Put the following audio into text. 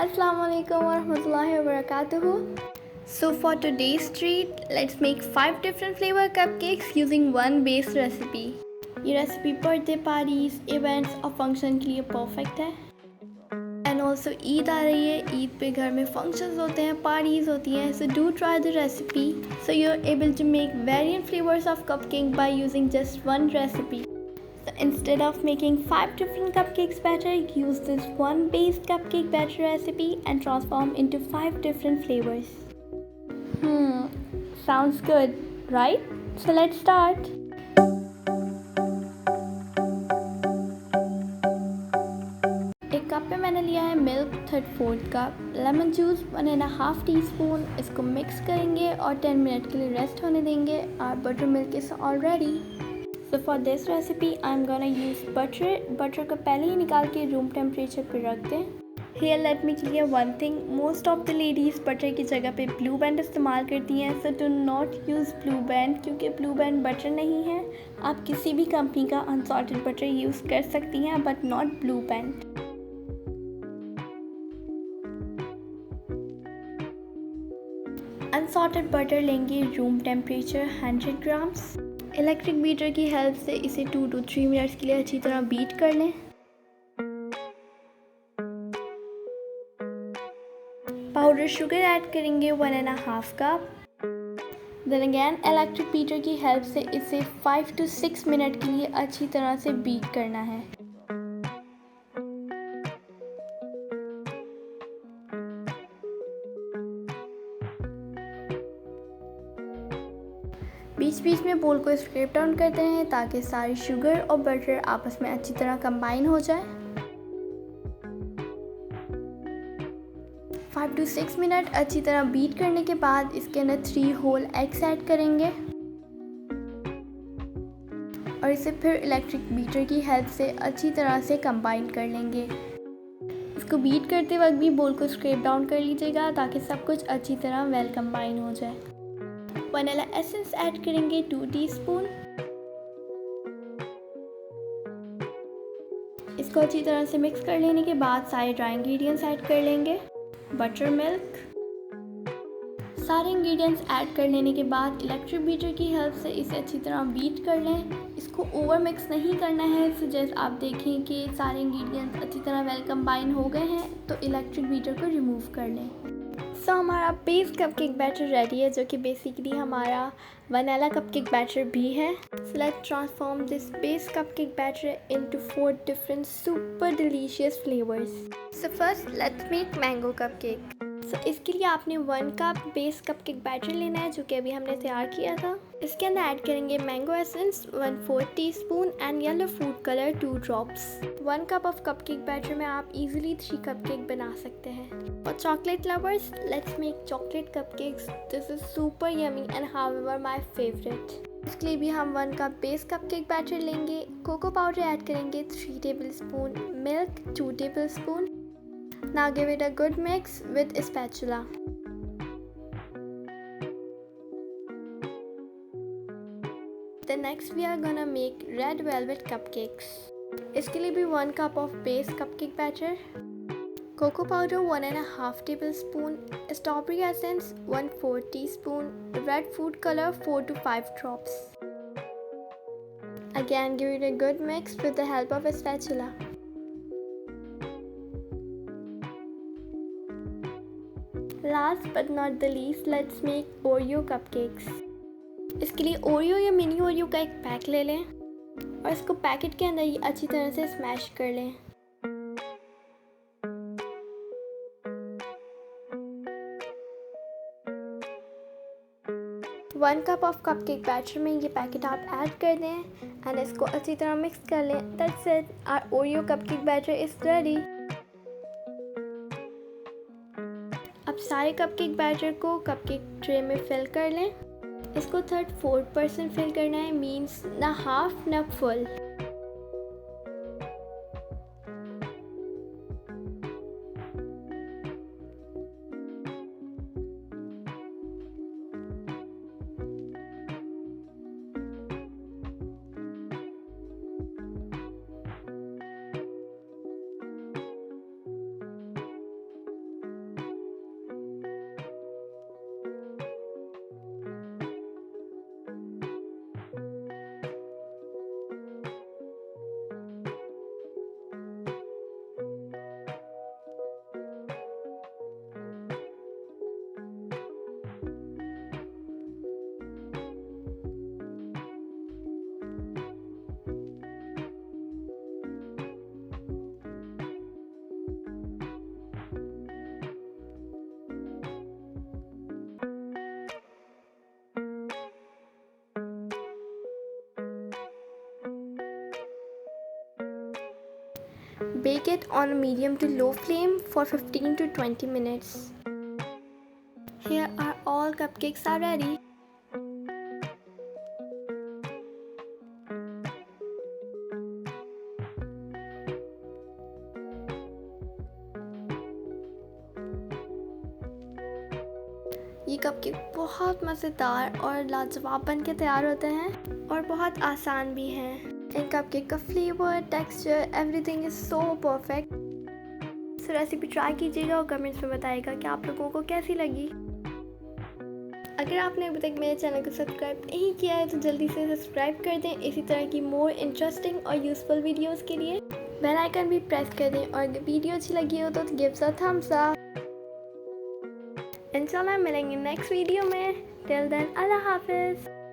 Assalamualaikum warahmatullahi wabarakatuh. So for today's treat, let's make 5 different flavor cupcakes using one base recipe. ये recipe birthday parties, events और function के लिए perfect है. And also Eid आ रही है. ईद पे घर में फंक्शंस होते हैं, पार्टीज होती हैं. So do try the recipe so you are able to make variant flavours of cupcake by using just one recipe. So instead of making 5 different cupcakes batter, use this one base cupcake batter recipe and transform into 5 different flavors. Sounds good, right? So let's start. एक cup पे मैंने लिया है milk 1/3 cup, lemon juice 1.5 teaspoon. इसको mix करेंगे और 10 minute के लिए रेस्ट होने देंगे. और butter milk is all ready. So for this recipe I'm gonna use butter. Butter को पहले ही निकाल के रूम टेम्परेचर पर रख दें. Here let me clear one thing. Most of the ladies butter की जगह पे blue band इस्तेमाल करती हैं. So do not use blue band क्योंकि blue band बटर नहीं है. आप किसी भी कंपनी का unsalted बटर यूज़ कर सकती हैं but not blue band. Unsalted butter लेंगे room temperature 100 grams. Electric beater की हेल्प से इसे 2 to 3 मिनट्स के लिए अच्छी तरह बीट कर लें. पाउडर शुगर ऐड करेंगे 1.5 cup. Then again electric beater की हेल्प से इसे 5 to 6 मिनट के लिए अच्छी तरह से बीट करना है. बीच बीच में बोल को स्क्रैप डाउन करते हैं ताकि सारी शुगर और बटर आपस में अच्छी तरह कंबाइन हो जाए. 5 to 6 मिनट अच्छी तरह बीट करने के बाद इसके अंदर 3 होल एग्स ऐड करेंगे और इसे फिर इलेक्ट्रिक बीटर की हेल्प से अच्छी तरह से कंबाइन कर लेंगे. इसको बीट करते वक्त भी बोल को स्क्रैप डाउन कर लीजिएगा ताकि सब कुछ अच्छी तरह वेल कंबाइन हो जाए. वनीला एसेंस ऐड करेंगे 2 टीस्पून. इसको अच्छी तरह से मिक्स कर लेने के बाद सारे ड्राई इंग्रेडिएंट्स ऐड कर लेंगे. Butter milk. सारे इंग्रेडिएंट्स ऐड कर लेने के बाद इलेक्ट्रिक बीटर की हेल्प से इसे अच्छी तरह बीट कर लें. इसको ओवर मिक्स नहीं करना है. सो जैसे आप देखें कि सारे इंग्रेडिएंट्स अच्छी तरह वेल कंबाइन हो गए हैं तो इलेक्ट्रिक बीटर को रिमूव कर लें. सो हमारा बेस कपकेक बैटर रेडी है जो कि बेसिकली हमारा वनीला कपकेक बैटर भी है. So let's transform this base cupcake batter into 4 different super delicious flavours. So first let's make mango cupcake. So इसके लिए आपने 1 कप बेस कपकेक बैटर लेना है जो कि अभी हमने तैयार किया था. इसके अंदर ऐड करेंगे mango essence 1/4 teaspoon and yellow food colour 2 drops. 1 cup of cupcake batter में आप इजीली 3 कपकेक बना सकते हैं. For chocolate lovers, let's make chocolate cupcakes. This is super yummy and however my favorite. इसके लिए भी हम 1 कप बेस कपकेक बैटर लेंगे. कोको पाउडर ऐड करेंगे 3 tablespoon. Milk 2 tablespoon. Now give it a good mix with a spatula. Then next we are gonna make red velvet cupcakes. इसके लिए भी 1 cup of base cupcake batter. Cocoa powder 1.5 tablespoon, strawberry essence 1/4 teaspoon, red food color 4 to 5 drops. Again give it a good mix with the help of a spatula. Last but not the least, let's make Oreo cupcakes. इसके लिए Oreo या mini Oreo का एक pack ले लें और इसको packet के अंदर ही अच्छी तरह से स्मैश कर लें. 1 कप ऑफ कपकेक बैटर में ये पैकेट आप ऐड कर दें एंड इसको अच्छी तरह मिक्स कर लें. That's it, our Oreo cupcake batter is ready. अब सारे कपकेक बैटर को कपकेक ट्रे में फिल कर लें. इसको 34% फिल करना है, मीन्स ना हाफ ना full. Bake it on a medium to low flame for 15 to 20 minutes. Here are all cupcakes are ready. ये कपकेक बहुत मज़ेदार और लाजवाब बन के तैयार होते हैं और बहुत आसान भी हैं। इन कपकेक का flavour, texture, everything is so perfect. इस रेसिपी ट्राई कीजिएगा और कमेंट्स में बताइएगा कि आप लोगों को कैसी लगी। अगर आपने अभी तक मेरे चैनल को सब्सक्राइब नहीं किया है तो जल्दी से सब्सक्राइब कर दें इसी तरह की मोर इंटरेस्टिंग और यूज़फुल वीडियोज़ के लिए। बेल आइकन भी प्रेस कर दें और अगर वीडियो अच्छी लगी हो तो गिव अ थम्स अप। इंशाल्लाह मिलेंगे नेक्स्ट वीडियो में। टिल देन अल्लाह हाफिज़।